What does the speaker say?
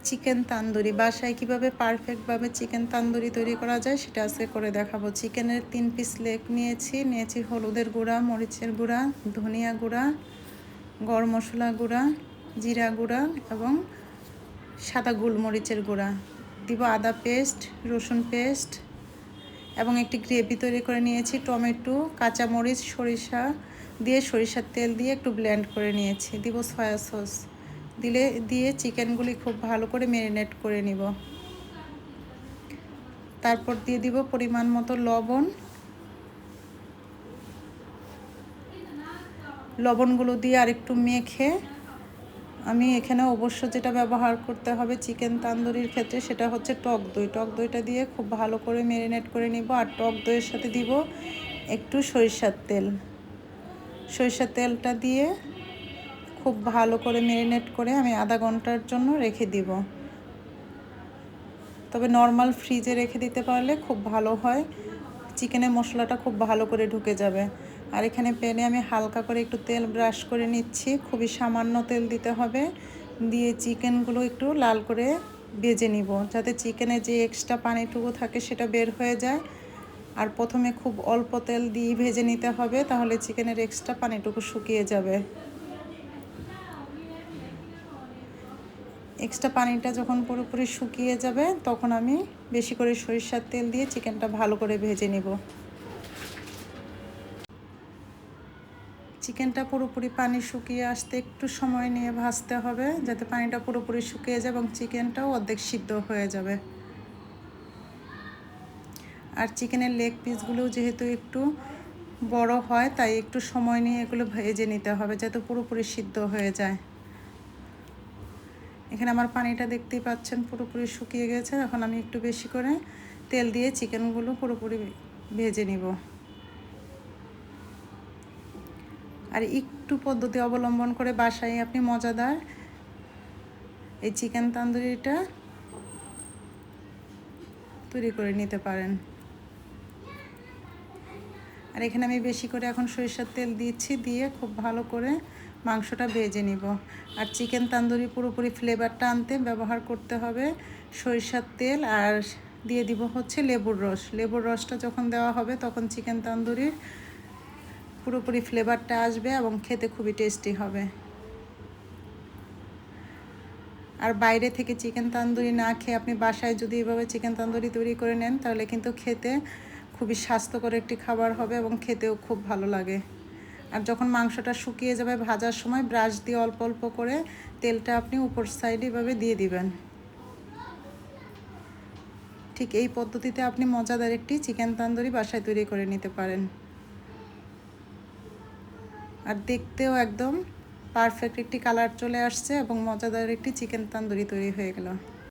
Chicken tandoori বাসায় কিভাবে পারফেক্টভাবে চিকেন তান্দুরি তৈরি করা যায় সেটা আজকে করে দেখাবো। চিকেনের 3 পিস লেগ নিয়েছি হলুদের গুঁড়া, মরিচের গুঁড়া, ধনিয়া গুঁড়া, গরম মশলা গুঁড়া, জিরা গুঁড়া এবং সাদা গোলমরিচের গুঁড়া। দিব আদা পেস্ট, রসুন পেস্ট এবং একটি গ্রেভি তৈরি করে নিয়েছি। টমেটো, কাঁচামরিচ, সরিষা দিয়ে সরিষার তেল দিয়ে একটু ব্লেন্ড করে নিয়েছি। দিব সয়া সস দিয়ে চিকেনগুলি খুব ভালো করে ম্যারিনেট করে নিব। তারপর দিয়ে দিব পরিমাণ মতো লবণগুলো দিয়ে আরেকটু মেখে আমি এখানে অবশ্য যেটা ব্যবহার করতে হবে চিকেন তান্দুরির ক্ষেত্রে সেটা হচ্ছে টক দইটা দিয়ে খুব ভালো করে ম্যারিনেট করে নিব। আর টক দইয়ের সাথে দিব একটু সরিষার তেলটা দিয়ে খুব ভালো করে ম্যারিনেট করে আমি আধা ঘন্টার জন্য রেখে দিব। তবে নর্মাল ফ্রিজে রেখে দিতে পারলে খুব ভালো হয়, চিকেনের মশলাটা খুব ভালো করে ঢুকে যাবে। আর এখানে প্যানে আমি হালকা করে একটু তেল ব্রাশ করে নিচ্ছি, খুবই সামান্য তেল দিতে হবে। দিয়ে চিকেনগুলো একটু লাল করে ভেজে নিব, যাতে চিকেনে যে এক্সট্রা পানিটুকু থাকে সেটা বের হয়ে যায়। আর প্রথমে খুব অল্প তেল দিয়ে ভেজে নিতে হবে, তাহলে চিকেনের এক্সট্রা পানিটুকু শুকিয়ে যাবে। এক্সট্রা পানিটা যখন পুরোপুরি শুকিয়ে যাবে তখন আমি বেশি করে সরিষার তেল দিয়ে চিকেনটা ভালো করে ভেজে নেব। চিকেনটা পুরোপুরি পানি শুকিয়ে আসতে একটু সময় নিয়ে ভাজতে হবে, যাতে পানিটা পুরোপুরি শুকিয়ে যায় এবং চিকেনটাও অর্ধেক সিদ্ধ হয়ে যাবে। আর চিকেনের লেগ পিসগুলো যেহেতু একটু বড় হয়, তাই একটু সময় নিয়ে এগুলো ভেজে নিতে হবে যাতে পুরোপুরি সিদ্ধ হয়ে যায়। এখানে আমার পানিটা দেখতেই পাচ্ছেন পুরোপুরি শুকিয়ে গেছে। এখন আমি একটু বেশি করে তেল দিয়ে চিকেনগুলো পুরোপুরি ভেজে নিব। আর একটু পদ্ধতি অবলম্বন করে বাসায় আপনি মজাদার এই চিকেন তান্দুরিটা তৈরি করে নিতে পারেন। আর এখানে আমি বেশি করে এখন সরিষার তেল দিচ্ছি, দিয়ে খুব ভালো করে মাংসটা ভেজে নিব। আর চিকেন তান্দুরি পুরোপুরি ফ্লেভারটা আনতে ব্যবহার করতে হবে সরিষার তেল, আর দিয়ে দিব হচ্ছে লেবুর রসটা যখন দেওয়া হবে তখন চিকেন তান্দুরির পুরোপুরি ফ্লেভারটা আসবে এবং খেতে খুবই টেস্টি হবে। আর বাইরে থেকে চিকেন তান্দুরি না খেয়ে আপনি বাসায় যদি এভাবে চিকেন তান্দুরি তৈরি করে নেন তাহলে কিন্তু খেতে খুবই স্বাস্থ্যকর একটি খাবার হবে এবং খেতেও খুব ভালো লাগে। আর যখন মাংসটা শুকিয়ে যাবে ভাজার সময় ব্রাশ দিয়ে অল্প অল্প করে তেলটা আপনি উপর সাইডে এভাবে দিয়ে দিবেন। ঠিক এই পদ্ধতিতে আপনি মজাদার একটি চিকেন তান্দুরি বাসায় তৈরি করে নিতে পারেন। আর দেখতেও একদম পারফেক্ট একটি কালার চলে আসছে এবং মজাদার একটি চিকেন তান্দুরি তৈরি হয়ে গেল।